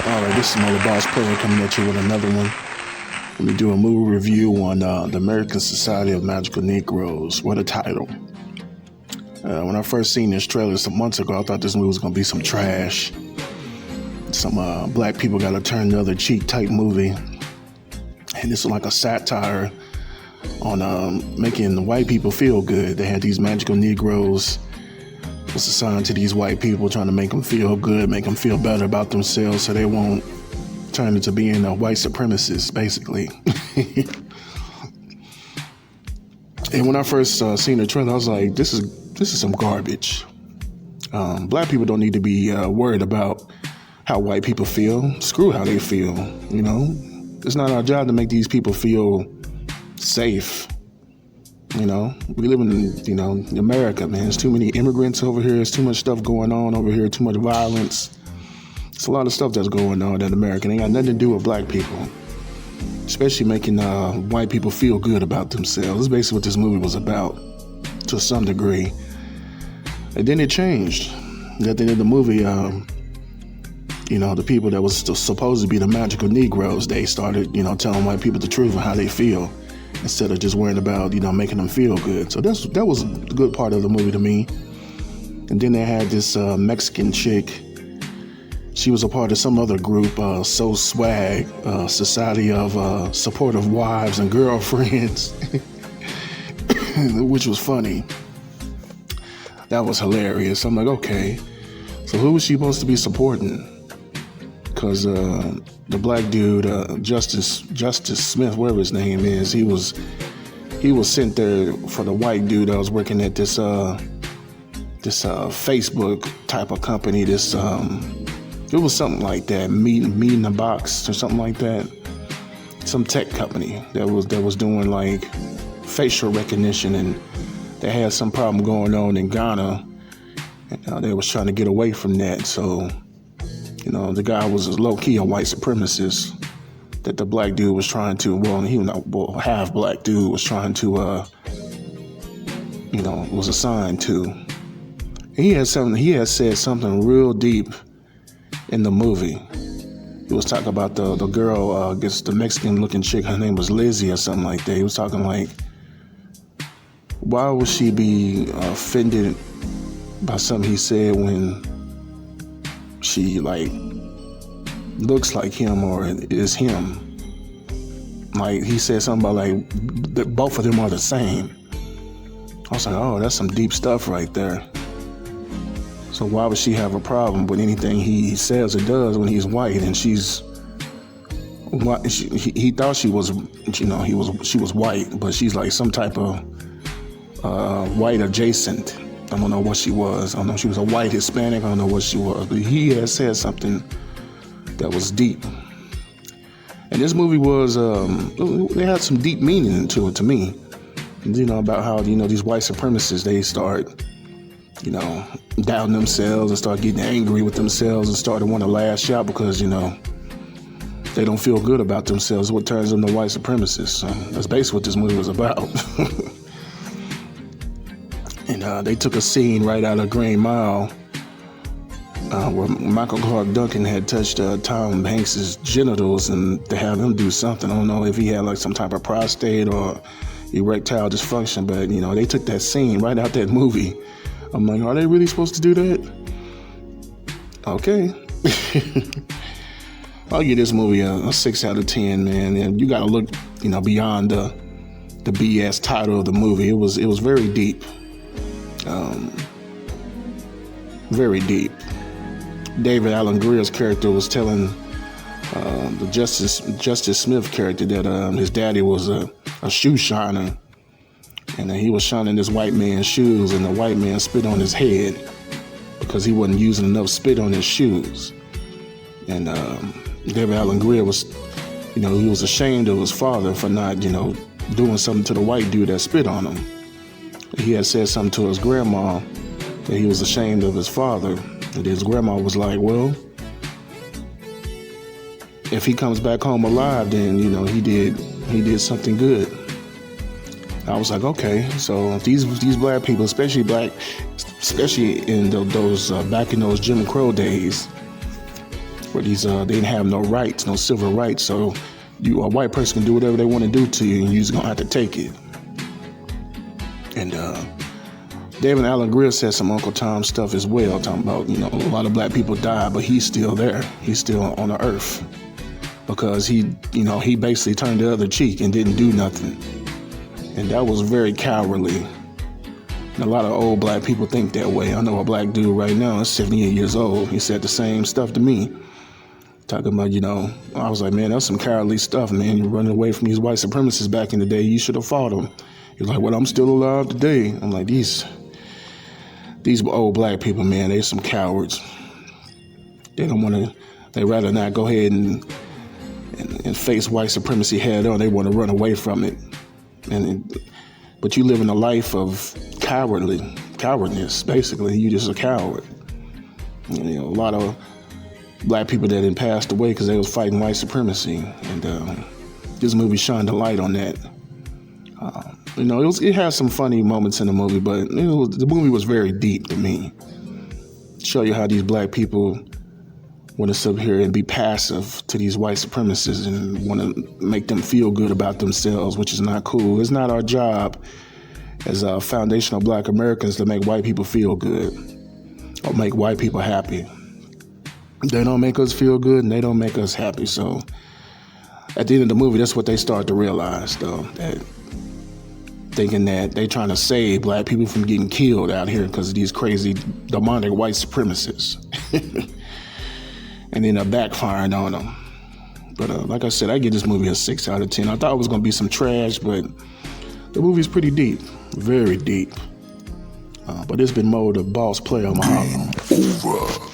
All right, this is Molly Boss Player coming at you with another one. Let me do a movie review on the American Society of Magical Negros. What a title. When I first seen this trailer some months ago, I thought this movie was going to be some trash. Some black people got to turn the other cheek type movie. And this was like a satire on making the white people feel good. They had these magical Negroes was assigned to these white people, trying to make them feel good, make them feel better about themselves so they won't turn into being a white supremacist, basically. And when I first seen the trailer, I was like, this is some garbage. Black people don't need to be worried about how white people feel. Screw how they feel, you know? It's not our job to make these people feel safe. You know, we live in, America, man. There's too many immigrants over here. There's too much stuff going on over here, too much violence. It's a lot of stuff that's going on in America. It ain't got nothing to do with black people, especially making white people feel good about themselves. That's basically what this movie was about, to some degree. And then it changed. At the end of the movie, the people that was supposed to be the magical Negroes, they started, telling white people the truth of how they feel, instead of just worrying about, making them feel good. So that was a good part of the movie to me. And then they had this Mexican chick. She was a part of some other group, So Swag, Society of Supportive Wives and Girlfriends, which was funny. That was hilarious. I'm like, okay, so who was she supposed to be supporting? Because the black dude, Justice Smith, whatever his name is, he was sent there for the white dude that was working at this Facebook type of company. It was something like that, meat in a box or something like that. Some tech company that was doing like facial recognition, and they had some problem going on in Ghana, and they was trying to get away from that. So, the guy was low-key a white supremacist that the black dude was trying to, half black dude was trying to, was assigned to. And he had said something real deep in the movie. He was talking about the girl, I guess the Mexican-looking chick, her name was Lizzie or something like that. He was talking like, why would she be offended by something he said when she looks like him or is him? Like, he said something about that both of them are the same. I was like, oh, that's some deep stuff right there. So why would she have a problem with anything he says or does when he's white and she's white? He thought she was, she was white, but she's like some type of white adjacent. I don't know what she was. I don't know if she was a white Hispanic. I don't know what she was. But he had said something that was deep. And this movie was, they had some deep meaning to it to me. About how, these white supremacists, they start, doubting themselves and start getting angry with themselves and start to want to lash out because, they don't feel good about themselves. What turns them to white supremacists. So that's basically what this movie was about. And they took a scene right out of Green Mile where Michael Clark Duncan had touched Tom Hanks' genitals, and to have him do something. I don't know if he had some type of prostate or erectile dysfunction, but they took that scene right out that movie. I'm like, are they really supposed to do that? Okay. I'll give this movie a 6 out of 10, man. And you got to look, beyond the BS title of the movie. It was very deep. Very deep. David Alan Grier's character was telling the Justice Smith character that his daddy was a shoe shiner, and he was shining this white man's shoes, and the white man spit on his head because he wasn't using enough spit on his shoes. And David Alan Grier was, he was ashamed of his father for not, doing something to the white dude that spit on him. He had said something to his grandma that he was ashamed of his father. And his grandma was like, well, if he comes back home alive, then, he did something good. I was like, okay, so these black people, especially in those back in those Jim Crow days, where these they didn't have no rights, no civil rights. So a white person can do whatever they want to do to you, and you're just gonna have to take it. And David Allen Greer said some Uncle Tom stuff as well, talking about, a lot of black people died, but he's still there. He's still on the earth because he basically turned the other cheek and didn't do nothing. And that was very cowardly. And a lot of old black people think that way. I know a black dude right now, 78 years old. He said the same stuff to me. Talking about, I was like, man, that's some cowardly stuff, man. You're running away from these white supremacists back in the day. You should have fought them. He was like, well, I'm still alive today. I'm like, these old black people, man, they're some cowards. They don't want to, they rather not go ahead and face white supremacy head on. They want to run away from it. But you live in a life of cowardness, basically. You just a coward. A lot of black people that had passed away because they was fighting white supremacy. And this movie shined a light on that. It has some funny moments in the movie, but the movie was very deep to me. Show you how these black people want to sit here and be passive to these white supremacists and want to make them feel good about themselves, which is not cool. It's not our job as foundational black Americans to make white people feel good or make white people happy. They don't make us feel good and they don't make us happy. So at the end of the movie, that's what they start to realize, though, that thinking that they trying to save black people from getting killed out here because of these crazy demonic white supremacists. And then they're backfiring on them. But like I said, I give this movie a 6 out of 10. I thought it was going to be some trash, but the movie's pretty deep, very deep. But it's been Mo, the boss player Mahalo. Over.